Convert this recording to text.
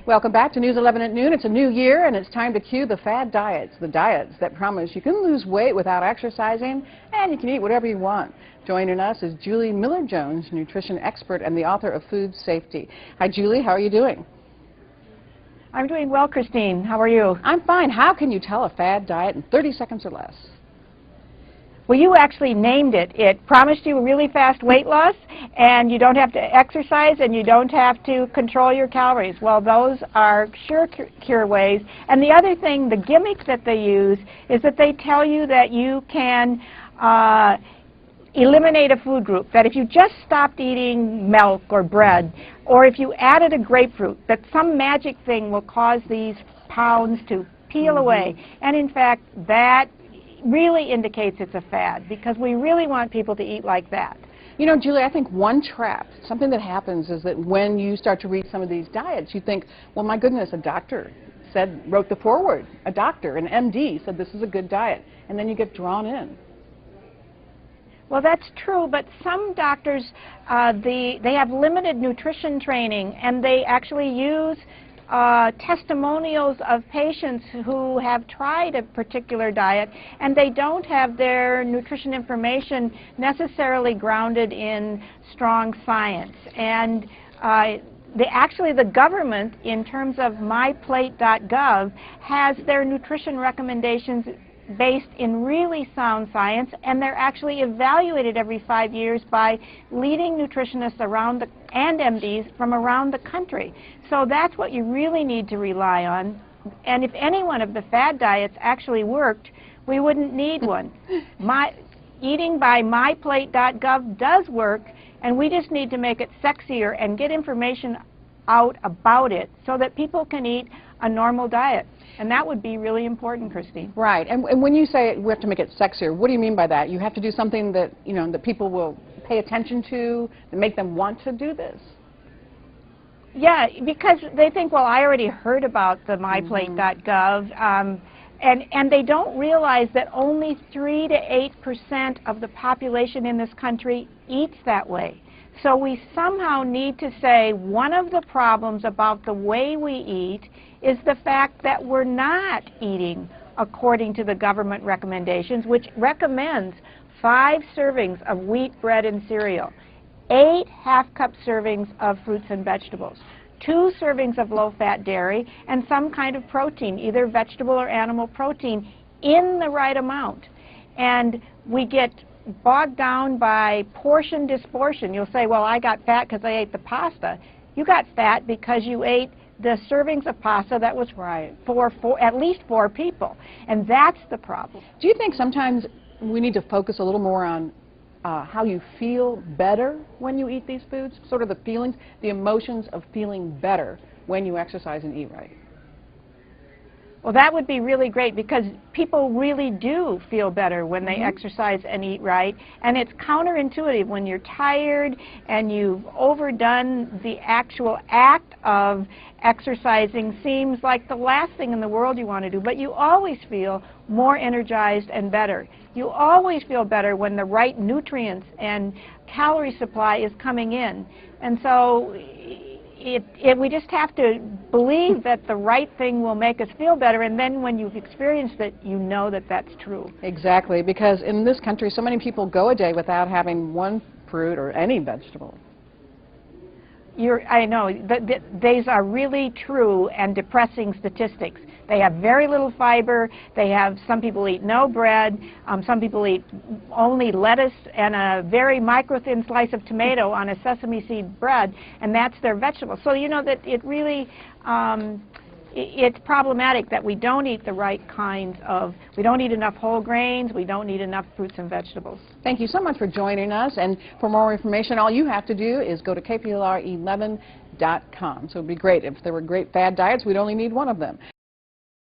Welcome back to News 11 at noon. It's a new year, and it's time to cue the Fad Diets, the diets that promise you can lose weight without exercising, and you can eat whatever you want. Joining us is Julie Miller-Jones, nutrition expert and the author of Food Safety. Hi, Julie. How are you doing? I'm doing well, Christine. How are you? I'm fine. How can you tell a fad diet in 30 seconds or less? Well, you actually named it. It promised you really fast weight loss, and you don't have to exercise, and you don't have to control your calories. Well, those are sure cure ways. And the other thing, the gimmick that they use, is that they tell you that you can eliminate a food group, that if you just stopped eating milk or bread, or if you added a grapefruit, that some magic thing will cause these pounds to peel away. And in fact, that really indicates it's a fad, because we really want people to eat like that. You know, Julie, I think one trap, something that happens is that when you start to read some of these diets, you think, well, my goodness, a doctor wrote the foreword. A doctor, an MD, said this is a good diet. And then you get drawn in. Well, that's true, but some doctors, they have limited nutrition training, and they actually use testimonials of patients who have tried a particular diet, and they don't have their nutrition information necessarily grounded in strong science. And actually the government, in terms of myplate.gov, has their nutrition recommendations based in really sound science, and they're actually evaluated every 5 years by leading nutritionists and MDs from around the country. So that's what you really need to rely on. And if any one of the fad diets actually worked, we wouldn't need one. Eating by myplate.gov does work, and we just need to make it sexier and get information out about it so that people can eat a normal diet. And that would be really important, Christine. Right. And when you say we have to make it sexier, what do you mean by that? You have to do something that, you know, that people will pay attention to, that make them want to do this? Yeah, because they think, well, I already heard about the myplate.gov, and they don't realize that only 3 to 8% of the population in this country eats that way. So we somehow need to say one of the problems about the way we eat is the fact that we're not eating according to the government recommendations, which recommends 5 servings of wheat, bread, and cereal, 8 half-cup servings of fruits and vegetables, 2 servings of low-fat dairy, and some kind of protein, either vegetable or animal protein, in the right amount. And we get bogged down by portion disportion. You'll say, well, I got fat because I ate the pasta. You got fat because you ate the servings of pasta that was for at least 4 people. And that's the problem. Do you think sometimes we need to focus a little more on how you feel better when you eat these foods? Sort of the feelings, the emotions of feeling better when you exercise and eat right? Well, that would be really great, because people really do feel better when they exercise and eat right. And it's counterintuitive when you're tired and you've overdone the actual act of exercising. Seems like the last thing in the world you want to do, but you always feel more energized and better. You always feel better when the right nutrients and calorie supply is coming in. And so we just have to believe that the right thing will make us feel better, and then when you've experienced it, you know that that's true. Exactly, because in this country, so many people go a day without having one fruit or any vegetable. I know, these are really true and depressing statistics. They have very little fiber. Some people eat no bread. Some people eat only lettuce and a very micro-thin slice of tomato on a sesame seed bread, and that's their vegetable. So you know that it really, it's problematic that we don't eat the right kinds of, we don't eat enough whole grains, we don't eat enough fruits and vegetables. Thank you so much for joining us, and for more information, all you have to do is go to kplr11.com. So it would be great if there were great fad diets, we'd only need one of them.